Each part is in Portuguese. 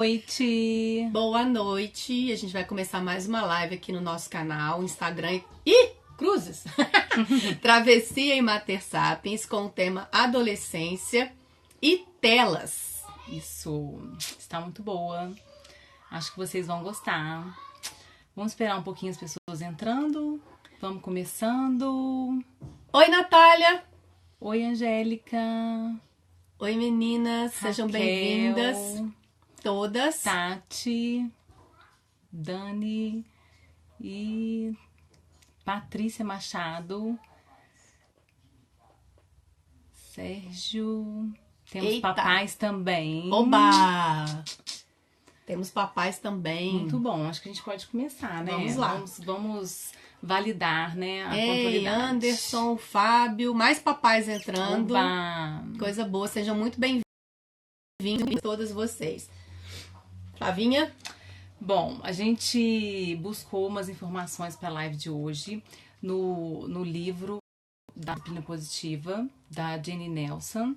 Noite. Boa noite. A gente vai começar mais uma live aqui no nosso canal, Instagram e Cruzes. Travessia e Mater Sapiens com o tema adolescência e telas. Isso está muito boa. Acho que vocês vão gostar. Vamos esperar um pouquinho as pessoas entrando. Vamos começando. Oi, Natália. Oi, Angélica. Oi, meninas. Sejam bem-vindas. Todas. Tati, Dani e Patrícia Machado. Sérgio. Temos Eita. papais também. Oba! Temos papais também. Muito bom. Acho que a gente pode começar, né? Vamos lá. Vamos validar, né, a Ei, pontualidade. Anderson, Fábio, mais papais entrando. Oba! Coisa boa. Sejam muito bem-vindos todas vocês. Flavinha? Bom, a gente buscou umas informações para a live de hoje no livro da Disciplina Positiva, da Jenny Nelson,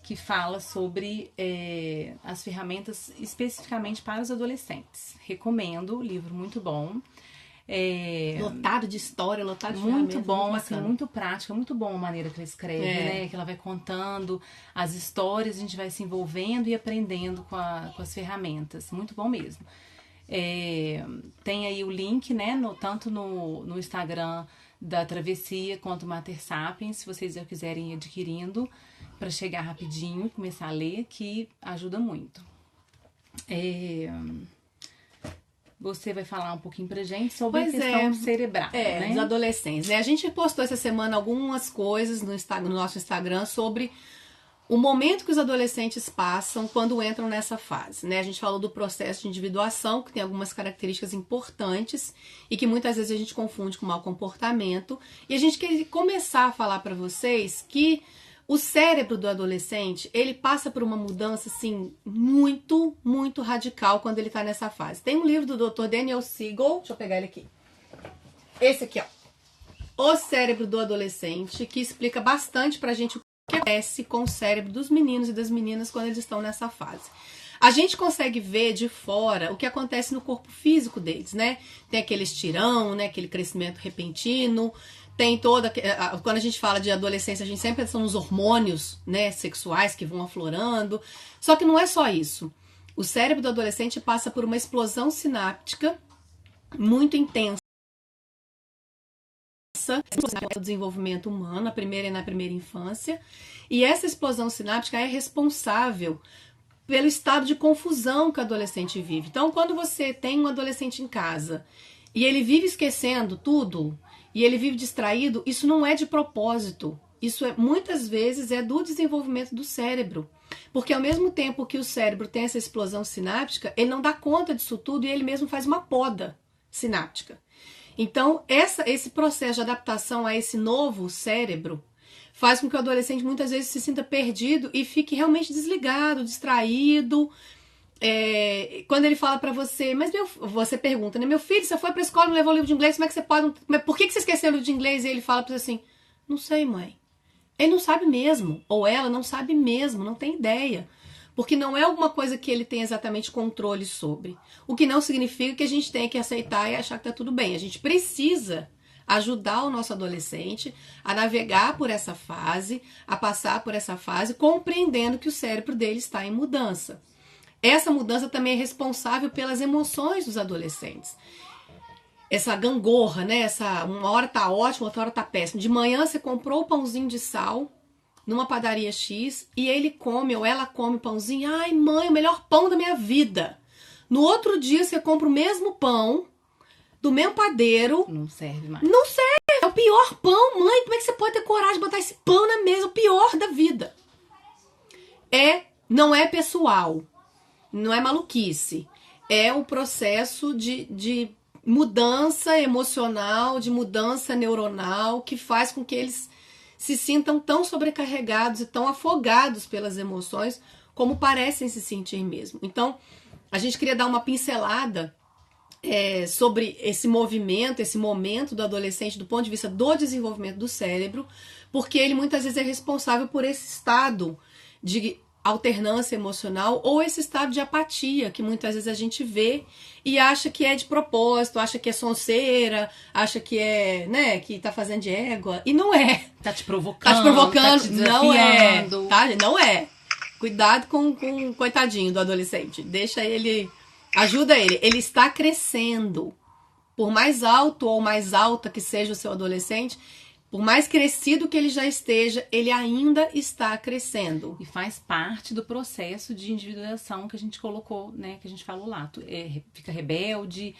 que fala sobre as ferramentas especificamente para os adolescentes. Recomendo, livro muito bom. Lotado de história, lotado de Muito ferramentas, bom, muito assim, bacana. muito prática, muito bom a maneira que ela escreve, né? Que ela vai contando as histórias, a gente vai se envolvendo e aprendendo com as ferramentas. Muito bom mesmo. Tem aí o link, né? Tanto no Instagram da Travessia quanto Mater Sapiens, se vocês já quiserem ir adquirindo, para chegar rapidinho e começar a ler, que ajuda muito. Você vai falar um pouquinho pra gente sobre a questão cerebral, né? Dos adolescentes, né? A gente postou essa semana algumas coisas no nosso Instagram sobre o momento que os adolescentes passam quando entram nessa fase, né? A gente falou do processo de individuação, que tem algumas características importantes e que muitas vezes a gente confunde com mau comportamento. E a gente quer começar a falar para vocês que o cérebro do adolescente, ele passa por uma mudança, assim, muito, muito radical quando ele tá nessa fase. Tem um livro do Dr. Daniel Siegel, deixa eu pegar ele aqui. Esse aqui, ó. O Cérebro do Adolescente, que explica bastante pra gente o que acontece com o cérebro dos meninos e das meninas quando eles estão nessa fase. A gente consegue ver de fora o que acontece no corpo físico deles, né? Tem aquele estirão, né? Aquele crescimento repentino. Tem toda... Quando a gente fala de adolescência, a gente sempre pensa nos hormônios, né, sexuais que vão aflorando. Só que não é só isso. O cérebro do adolescente passa por uma explosão sináptica muito intensa. O desenvolvimento humano, na primeira infância. E essa explosão sináptica é responsável pelo estado de confusão que o adolescente vive. Então, quando você tem um adolescente em casa e ele vive esquecendo tudo... e ele vive distraído, isso não é de propósito. Isso muitas vezes é do desenvolvimento do cérebro. Porque ao mesmo tempo que o cérebro tem essa explosão sináptica, ele não dá conta disso tudo e ele mesmo faz uma poda sináptica. Então, esse processo de adaptação a esse novo cérebro faz com que o adolescente muitas vezes se sinta perdido e fique realmente desligado, distraído. Quando ele fala pra você, você pergunta, né? Meu filho, você foi pra escola e não levou o livro de inglês, como é que você pode? Mas por que você esqueceu o livro de inglês? E ele fala pra você assim, não sei, mãe. Ele não sabe mesmo, ou ela não sabe mesmo, não tem ideia. Porque não é alguma coisa que ele tem exatamente controle sobre. O que não significa que a gente tenha que aceitar e achar que tá tudo bem. A gente precisa ajudar o nosso adolescente a navegar por essa fase, a passar por essa fase, compreendendo que o cérebro dele está em mudança. Essa mudança também é responsável pelas emoções dos adolescentes. Essa gangorra, né? Uma hora tá ótimo, outra hora tá péssimo. De manhã você comprou o pãozinho de sal numa padaria X e ele come ou ela come o pãozinho. Ai, mãe, o melhor pão da minha vida. No outro dia você compra o mesmo pão do mesmo padeiro. Não serve mais. Não serve, é o pior pão, mãe. Como é que você pode ter coragem de botar esse pão na mesa? O pior da vida. Não é pessoal. Não é maluquice, é o processo de mudança emocional, de mudança neuronal, que faz com que eles se sintam tão sobrecarregados e tão afogados pelas emoções, como parecem se sentir mesmo. Então, a gente queria dar uma pincelada sobre esse movimento, esse momento do adolescente do ponto de vista do desenvolvimento do cérebro, porque ele muitas vezes é responsável por esse estado de alternância emocional ou esse estado de apatia que muitas vezes a gente vê e acha que é de propósito, acha que é sonseira, acha que é, né, que tá fazendo de égua. E não é. Tá te provocando, Tá te provocando. tá te Não é. desafiando. Tá? Não é. Cuidado com o coitadinho do adolescente. Deixa ele. Ajuda ele. Ele está crescendo. Por mais alto ou mais alta que seja o seu adolescente, por mais crescido que ele já esteja, ele ainda está crescendo. E faz parte do processo de individuação que a gente colocou, né? Que a gente falou lá. Fica rebelde,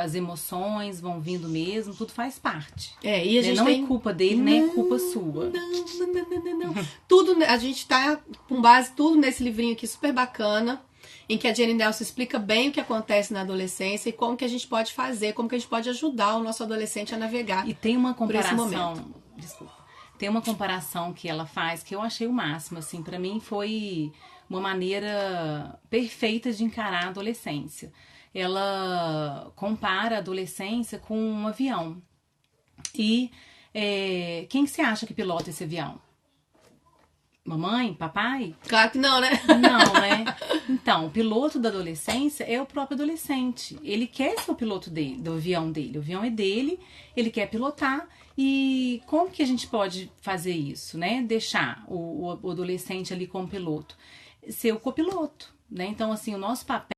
as emoções vão vindo mesmo, tudo faz parte. E a gente não é culpa dele, nem é culpa sua. Não. Tudo, a gente tá com base tudo nesse livrinho aqui super bacana, em que a Jenny Nelson explica bem o que acontece na adolescência e como que a gente pode fazer, como que a gente pode ajudar o nosso adolescente a navegar. E tem uma comparação, por esse momento. Desculpa, tem uma comparação que ela faz que eu achei o máximo, assim, para mim foi uma maneira perfeita de encarar a adolescência. Ela compara a adolescência com um avião. E quem que você acha que pilota esse avião? Mamãe? Papai? Claro que não, né? Não, né? Então, o piloto da adolescência é o próprio adolescente. Ele quer ser o piloto dele, do avião dele. O avião é dele, ele quer pilotar. E como que a gente pode fazer isso, né? Deixar o adolescente ali como piloto. Ser o copiloto, né? Então, assim, o nosso papel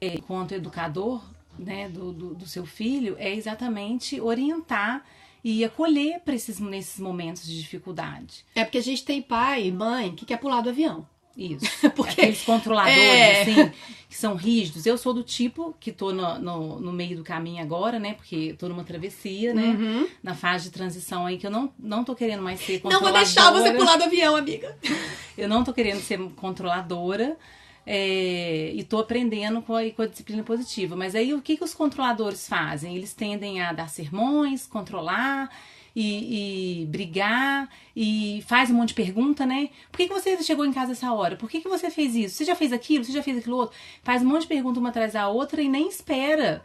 enquanto educador, né, do seu filho é exatamente orientar e acolher nesses momentos de dificuldade. É porque a gente tem pai e mãe que quer pular do avião. Isso. Porque aqueles controladores, assim, que são rígidos. Eu sou do tipo que tô no meio do caminho agora, né? Porque tô numa travessia, né? Uhum. Na fase de transição aí, que eu não tô querendo mais ser controladora. Não vou deixar você pular do avião, amiga. Eu não tô querendo ser controladora. E tô aprendendo com a disciplina positiva. Mas aí o que os controladores fazem? Eles tendem a dar sermões, controlar e brigar e faz um monte de pergunta, né? Por que você chegou em casa essa hora? Por que você fez isso? Você já fez aquilo? Você já fez aquilo outro? Faz um monte de pergunta uma atrás da outra e nem espera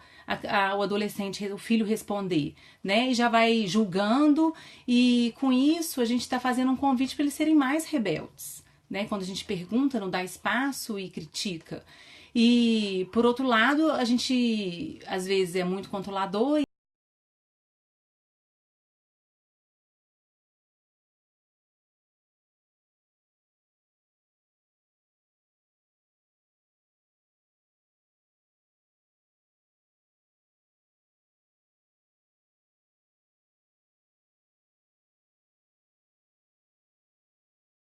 o adolescente, o filho responder, né? E já vai julgando e com isso a gente tá fazendo um convite para eles serem mais rebeldes. Né? Quando a gente pergunta, não dá espaço e critica. E, por outro lado, a gente, às vezes, é muito controlador.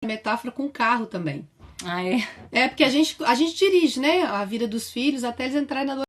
Metáfora com carro também. Ah, é? É porque a gente dirige, né, a vida dos filhos até eles entrarem na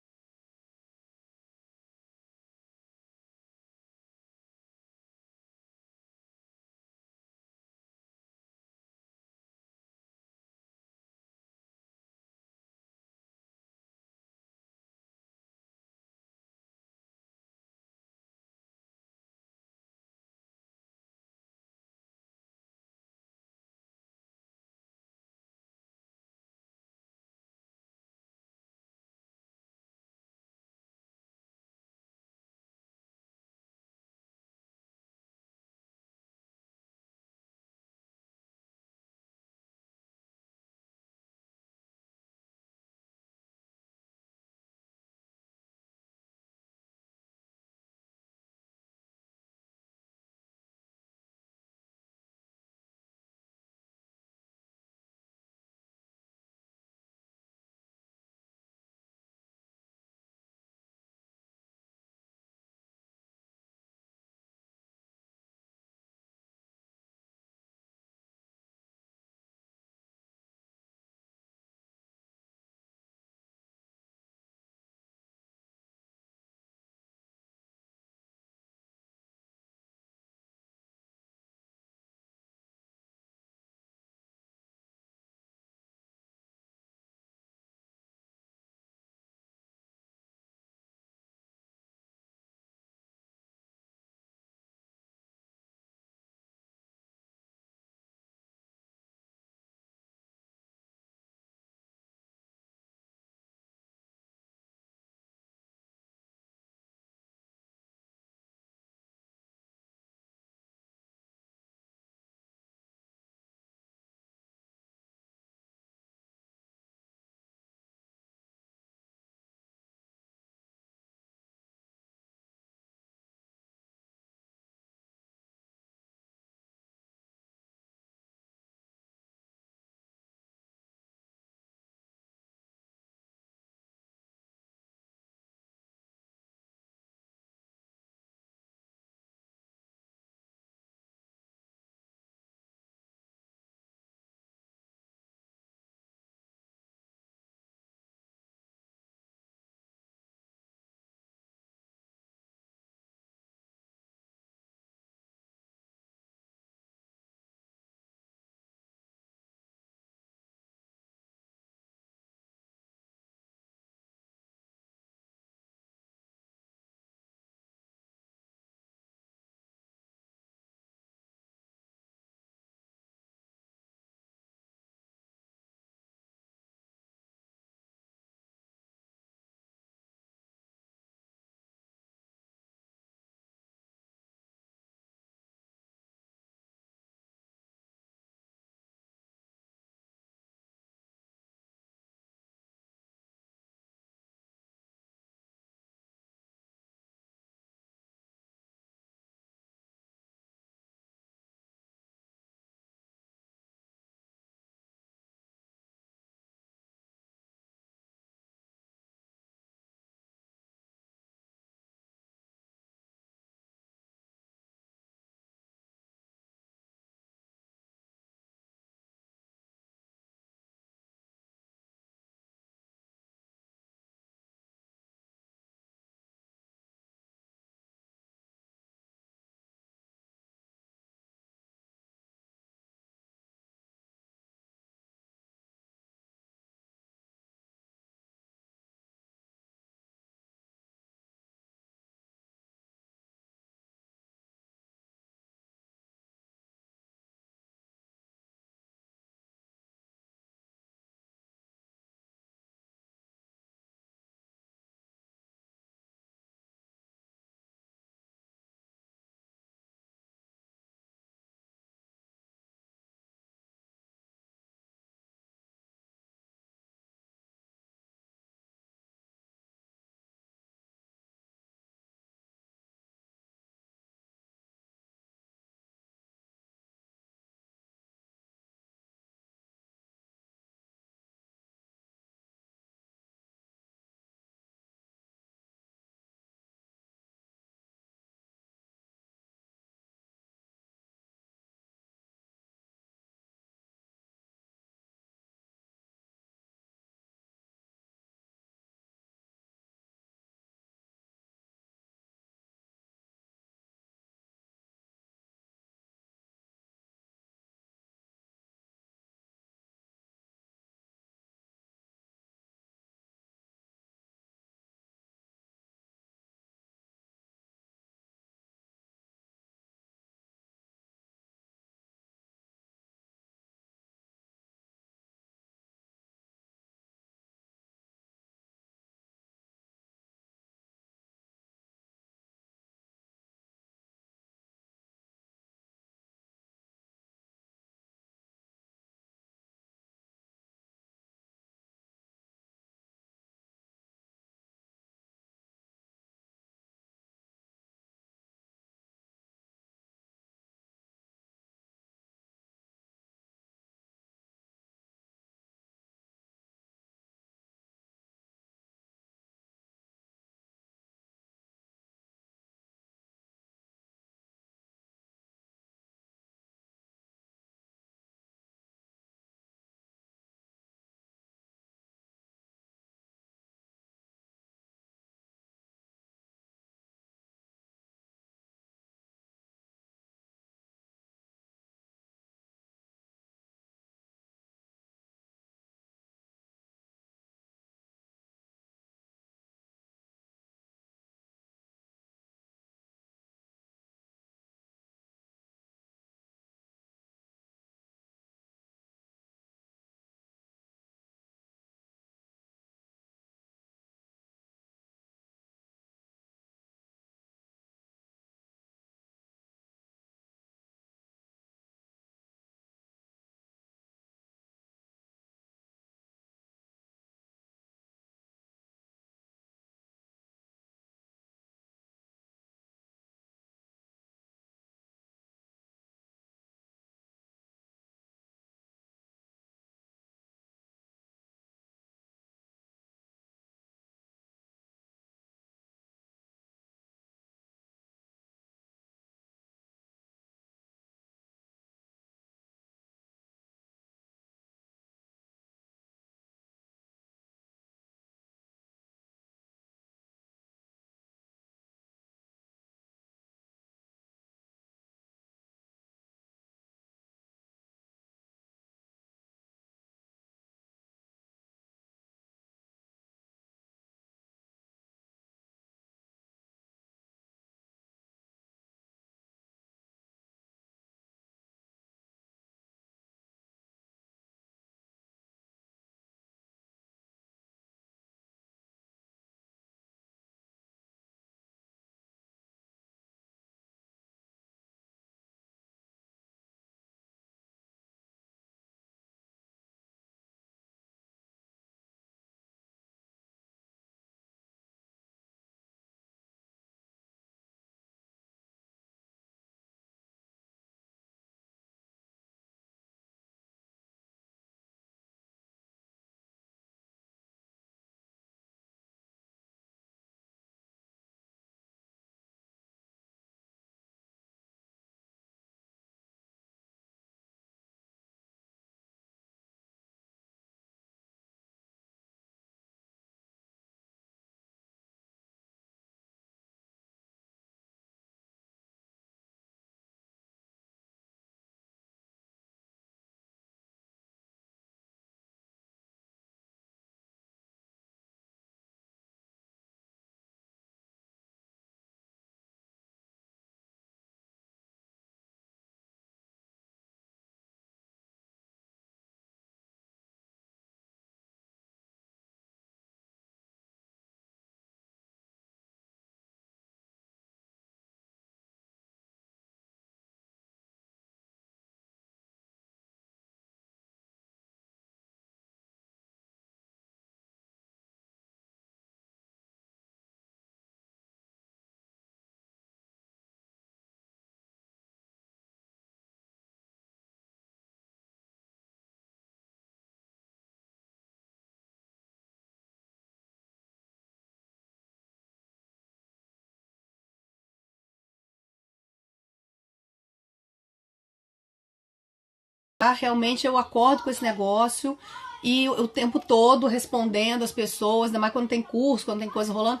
realmente eu acordo com esse negócio e o tempo todo respondendo as pessoas, ainda mais quando tem curso, quando tem coisa rolando.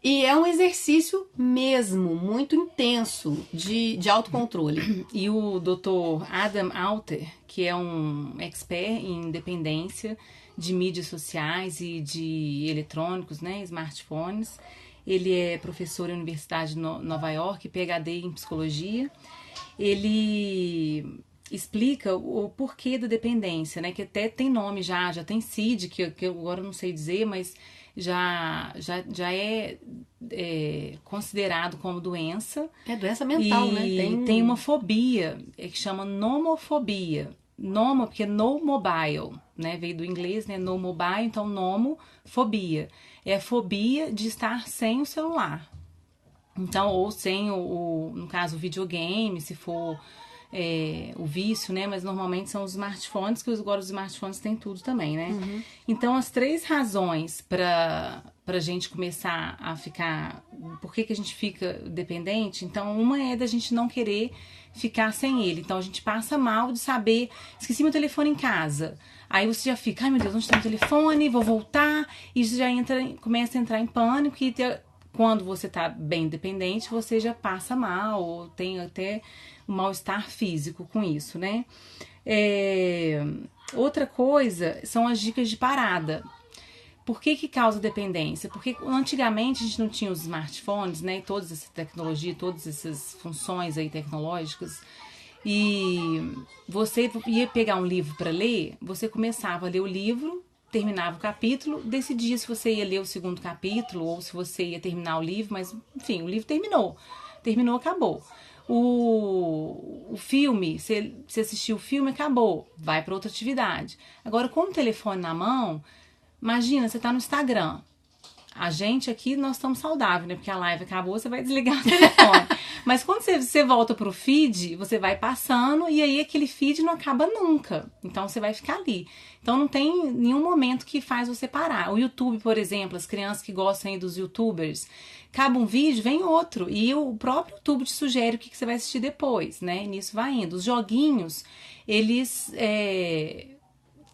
E é um exercício mesmo, muito intenso de autocontrole. E o Dr. Adam Alter, que é um expert em independência de mídias sociais e de eletrônicos, né, smartphones, ele é professor na Universidade de Nova York, PhD em psicologia. Ele explica o porquê da dependência, né, que até tem nome já tem CID, que eu agora não sei dizer, mas já é considerado como doença. É doença mental, e né? Tem uma fobia que chama nomofobia. Nomo, porque no mobile, né? Veio do inglês, né? No mobile, então nomofobia. É a fobia de estar sem o celular. Então, ou sem no caso, o videogame, se for o vício, né? Mas normalmente são os smartphones, que agora os smartphones têm tudo também, né? Uhum. Então, as 3 razões pra gente começar a ficar... Por que a gente fica dependente? Então, uma é da gente não querer ficar sem ele. Então, a gente passa mal de saber... Esqueci meu telefone em casa. Aí você já fica, ai meu Deus, onde está meu telefone? Vou voltar. E você já começa a entrar em pânico e... Quando você tá bem dependente, você já passa mal, ou tem até um mal-estar físico com isso, né? Outra coisa são as dicas de parada. Por que causa dependência? Porque antigamente a gente não tinha os smartphones, né? Toda essa tecnologia, todas essas funções aí tecnológicas. E você ia pegar um livro para ler, você começava a ler o livro, terminava o capítulo, decidia se você ia ler o segundo capítulo ou se você ia terminar o livro, mas enfim, o livro terminou, acabou. O filme, você assistiu o filme, acabou, vai para outra atividade. Agora, com o telefone na mão, imagina, você tá no Instagram. A gente aqui, nós estamos saudáveis, né? Porque a live acabou, você vai desligar o telefone. Mas quando você volta pro feed, você vai passando e aí aquele feed não acaba nunca. Então você vai ficar ali. Então não tem nenhum momento que faz você parar. O YouTube, por exemplo, as crianças que gostam aí dos YouTubers, acaba um vídeo, vem outro. E o próprio YouTube te sugere o que você vai assistir depois, né? E nisso vai indo. Os joguinhos, eles...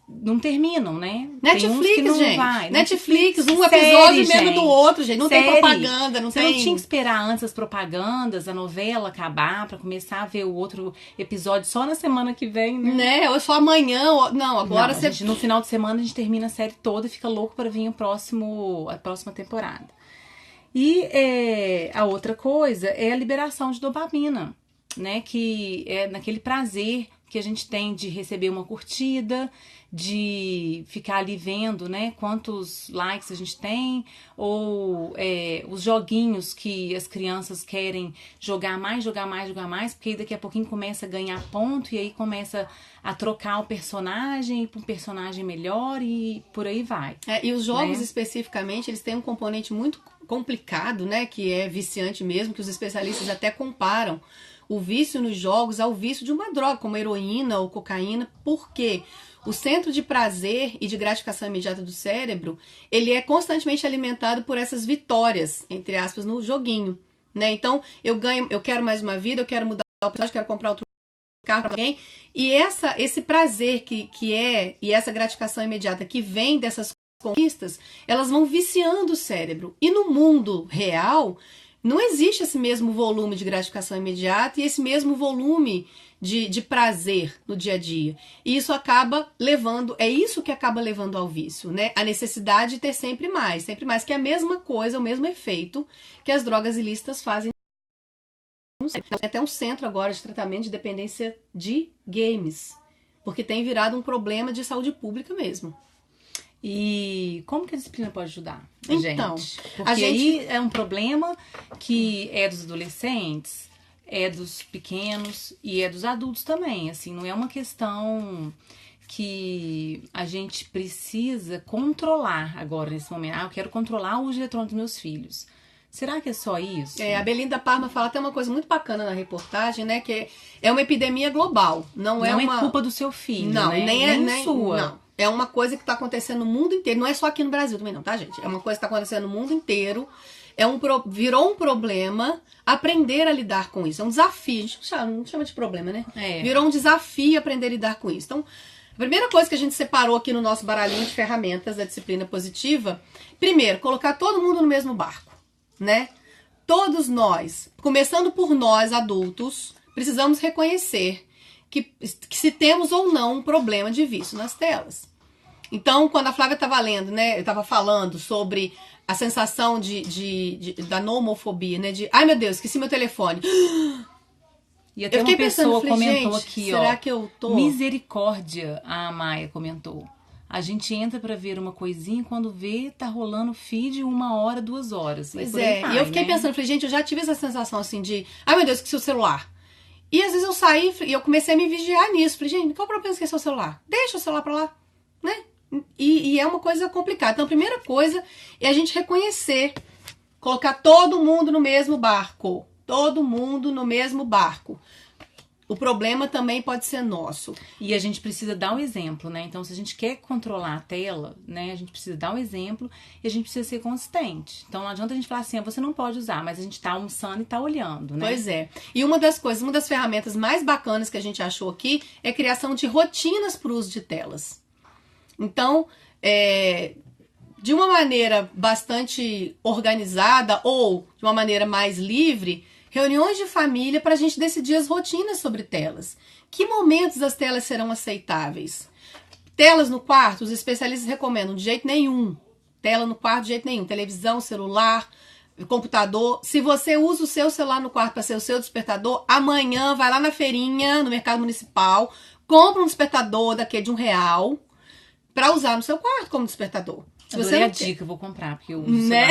não terminam, né? Netflix, não gente. vai. Netflix, um série, episódio mesmo gente. do outro, gente. Não série. Tem propaganda, não Você tem... não tinha que esperar antes as propagandas, a novela acabar pra começar a ver o outro episódio só na semana que vem, né? Ou só amanhã, não, agora não, você... no final de semana a gente termina a série toda e fica louco pra vir a próxima temporada. E a outra coisa é a liberação de dopamina, né? Que é naquele prazer que a gente tem de receber uma curtida, de ficar ali vendo, né, quantos likes a gente tem, ou os joguinhos que as crianças querem jogar mais, porque aí daqui a pouquinho começa a ganhar ponto e aí começa a trocar o personagem para um personagem melhor e por aí vai. E os jogos, né? especificamente, eles têm um componente muito complicado, né, que é viciante mesmo, que os especialistas até comparam o vício nos jogos ao vício de uma droga, como heroína ou cocaína, porque o centro de prazer e de gratificação imediata do cérebro, ele é constantemente alimentado por essas vitórias, entre aspas, no joguinho, né? Então, eu quero mais uma vida, eu quero mudar o personagem, eu quero comprar outro carro para alguém, e esse prazer e essa gratificação imediata que vem dessas conquistas, elas vão viciando o cérebro. E no mundo real, não existe esse mesmo volume de gratificação imediata e esse mesmo volume de prazer no dia a dia. E isso acaba levando, é isso que acaba levando ao vício, né? A necessidade de ter sempre mais, que é a mesma coisa, o mesmo efeito que as drogas ilícitas fazem. Tem até um centro agora de tratamento de dependência de games, porque tem virado um problema de saúde pública mesmo. E como que a disciplina pode ajudar a Então, gente? Porque aí é um problema que é dos adolescentes, é dos pequenos e é dos adultos também. Assim, não é uma questão que a gente precisa controlar agora nesse momento. Eu quero controlar o uso eletrônico dos meus filhos. Será que é só isso? A Belinda Parma fala até uma coisa muito bacana na reportagem, né? Que é uma epidemia global. Não é culpa do seu filho, não, né? nem sua. Não. É uma coisa que está acontecendo no mundo inteiro. Não é só aqui no Brasil também não, tá, gente? É uma coisa que está acontecendo no mundo inteiro. Virou um problema aprender a lidar com isso. É um desafio. A gente não chama de problema, né? Virou um desafio aprender a lidar com isso. Então, a primeira coisa que a gente separou aqui no nosso baralhinho de ferramentas da disciplina positiva, primeiro, colocar todo mundo no mesmo barco, né? Todos nós, começando por nós, adultos, precisamos reconhecer que se temos ou não um problema de vício nas telas. Então, quando a Flávia estava lendo, né, eu estava falando sobre a sensação da nomofobia, né, de, ai meu Deus, esqueci meu telefone. E até uma pessoa comentou gente, aqui, será ó, que eu tô... misericórdia, a Maia comentou. A gente entra pra ver uma coisinha e quando vê, tá rolando feed 1 hora, 2 horas. Pois é, e eu fiquei pensando, falei, gente, eu já tive essa sensação assim de, ai meu Deus, esqueci o celular. E às vezes eu saí e eu comecei a me vigiar nisso. Falei, gente, qual o problema de esquecer o celular? Deixa o celular pra lá, né? E é uma coisa complicada. Então a primeira coisa é a gente reconhecer, colocar todo mundo no mesmo barco. Todo mundo no mesmo barco. O problema também pode ser nosso. E a gente precisa dar um exemplo, né? Então, se a gente quer controlar a tela, né? A gente precisa dar um exemplo e a gente precisa ser consistente. Então, não adianta a gente falar assim, você não pode usar, mas a gente tá almoçando e tá olhando, né? Pois é. E uma das ferramentas mais bacanas que a gente achou aqui é a criação de rotinas para o uso de telas. Então, de uma maneira bastante organizada ou de uma maneira mais livre, reuniões de família para a gente decidir as rotinas sobre telas. Que momentos as telas serão aceitáveis? Telas no quarto, os especialistas recomendam de jeito nenhum. Tela no quarto de jeito nenhum. Televisão, celular, computador. Se você usa o seu celular no quarto para ser o seu despertador, amanhã vai lá na feirinha, no mercado municipal, compra um despertador daquele de R$1 para usar no seu quarto como despertador. Se você não dica, eu vou comprar, porque eu uso né?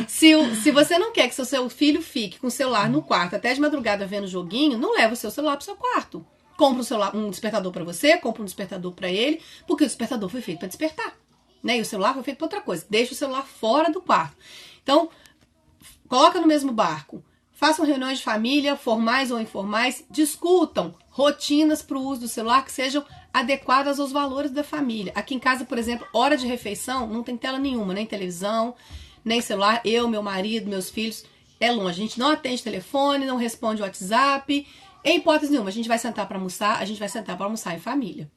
Se você não quer que seu filho fique com o celular no quarto até de madrugada vendo joguinho, não leva o seu celular pro seu quarto. Compra um despertador para você, compra um despertador para ele, porque o despertador foi feito para despertar, né? E o celular foi feito para outra coisa. Deixa o celular fora do quarto. Então, coloca no mesmo barco. Façam reuniões de família, formais ou informais, discutam rotinas para o uso do celular que sejam adequadas aos valores da família. Aqui em casa, por exemplo, hora de refeição, não tem tela nenhuma, nem televisão, nem celular. Eu, meu marido, meus filhos, é longe. A gente não atende telefone, não responde WhatsApp. Em hipótese nenhuma, a gente vai sentar para almoçar, a gente vai sentar para almoçar em família.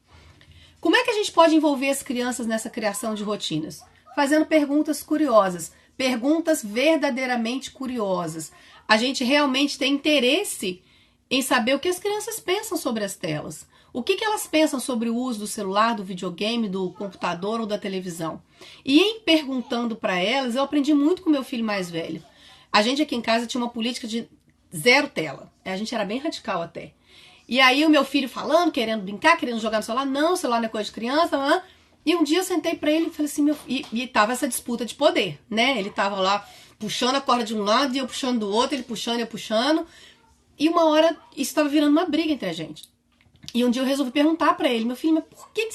Como é que a gente pode envolver as crianças nessa criação de rotinas? Fazendo perguntas curiosas, perguntas verdadeiramente curiosas. A gente realmente tem interesse em saber o que as crianças pensam sobre as telas. O que elas pensam sobre o uso do celular, do videogame, do computador ou da televisão. E em perguntando para elas, eu aprendi muito com meu filho mais velho. A gente aqui em casa tinha uma política de 0 tela. A gente era bem radical até. E aí o meu filho falando, querendo brincar, querendo jogar no celular. Não, o celular não é coisa de criança. Não. E um dia eu sentei para ele e falei assim, e tava essa disputa de poder, né? Ele tava lá puxando a corda de um lado e eu puxando do outro, ele puxando e eu puxando. E uma hora isso estava virando uma briga entre a gente. E um dia eu resolvi perguntar para ele, meu filho, mas por que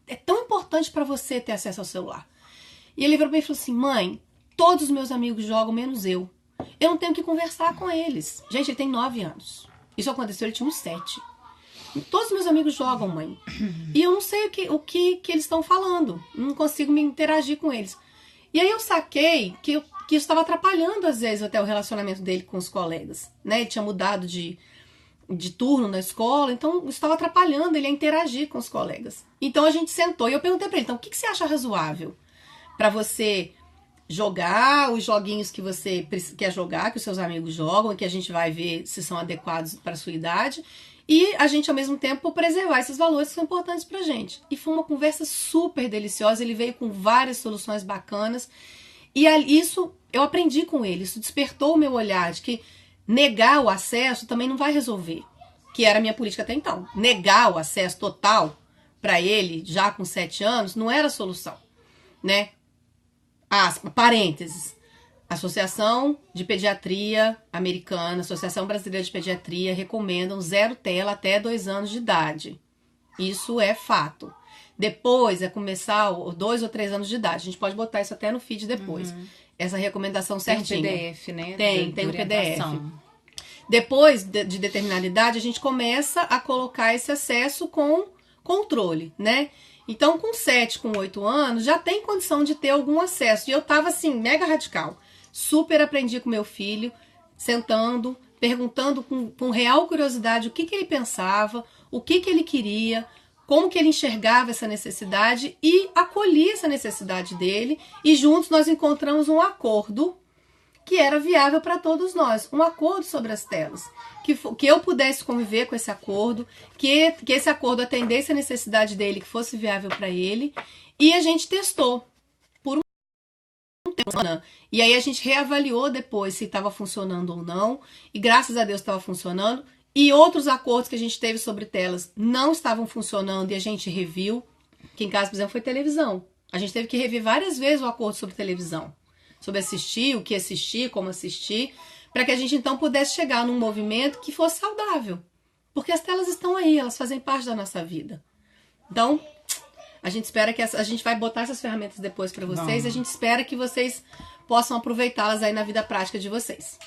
é tão importante para você ter acesso ao celular? E ele virou para mim e falou assim, mãe, todos os meus amigos jogam, menos eu. Eu não tenho que conversar com eles. Gente, ele tem 9 anos. Isso aconteceu, ele tinha uns 7. Todos os meus amigos jogam, mãe. E eu não sei o que eles estão falando. Não consigo me interagir com eles. E aí eu saquei que isso estava atrapalhando, às vezes, até o relacionamento dele com os colegas. Né? Ele tinha mudado de turno na escola, então isso estava atrapalhando ele a interagir com os colegas. Então a gente sentou e eu perguntei para ele, então o que você acha razoável para você jogar os joguinhos que você quer jogar, que os seus amigos jogam e que a gente vai ver se são adequados para a sua idade e a gente ao mesmo tempo preservar esses valores que são importantes pra gente. E foi uma conversa super deliciosa, ele veio com várias soluções bacanas e isso eu aprendi com ele, isso despertou o meu olhar de que negar o acesso também não vai resolver, que era a minha política até então. Negar o acesso total para ele, já com 7 anos, não era a solução, né? Parênteses. Associação de Pediatria Americana, Associação Brasileira de Pediatria recomendam 0 tela até 2 anos de idade. Isso é fato. Depois é começar 2 ou 3 anos de idade. A gente pode botar isso até no feed depois. Essa recomendação certinha. Tem um PDF, né? Tem um PDF. Depois de determinada idade, a gente começa a colocar esse acesso com controle, né? Então, com 7, com 8 anos, já tem condição de ter algum acesso. E eu tava assim, mega radical. super aprendi com meu filho, sentando, perguntando com real curiosidade o que ele pensava, o que ele queria, como que ele enxergava essa necessidade e acolhi essa necessidade dele e juntos nós encontramos um acordo que era viável para todos nós, um acordo sobre as telas, que eu pudesse conviver com esse acordo, que esse acordo atendesse a necessidade dele, que fosse viável para ele, e a gente testou por um tempo. E aí a gente reavaliou depois se estava funcionando ou não, e graças a Deus estava funcionando, e outros acordos que a gente teve sobre telas não estavam funcionando e a gente reviu, que em casa, por exemplo, foi televisão. A gente teve que rever várias vezes o acordo sobre televisão, sobre assistir, o que assistir, como assistir, para que a gente então pudesse chegar num movimento que fosse saudável. Porque as telas estão aí, elas fazem parte da nossa vida. Então, a gente espera que a gente vai botar essas ferramentas depois para vocês, a gente espera que vocês possam aproveitá-las aí na vida prática de vocês.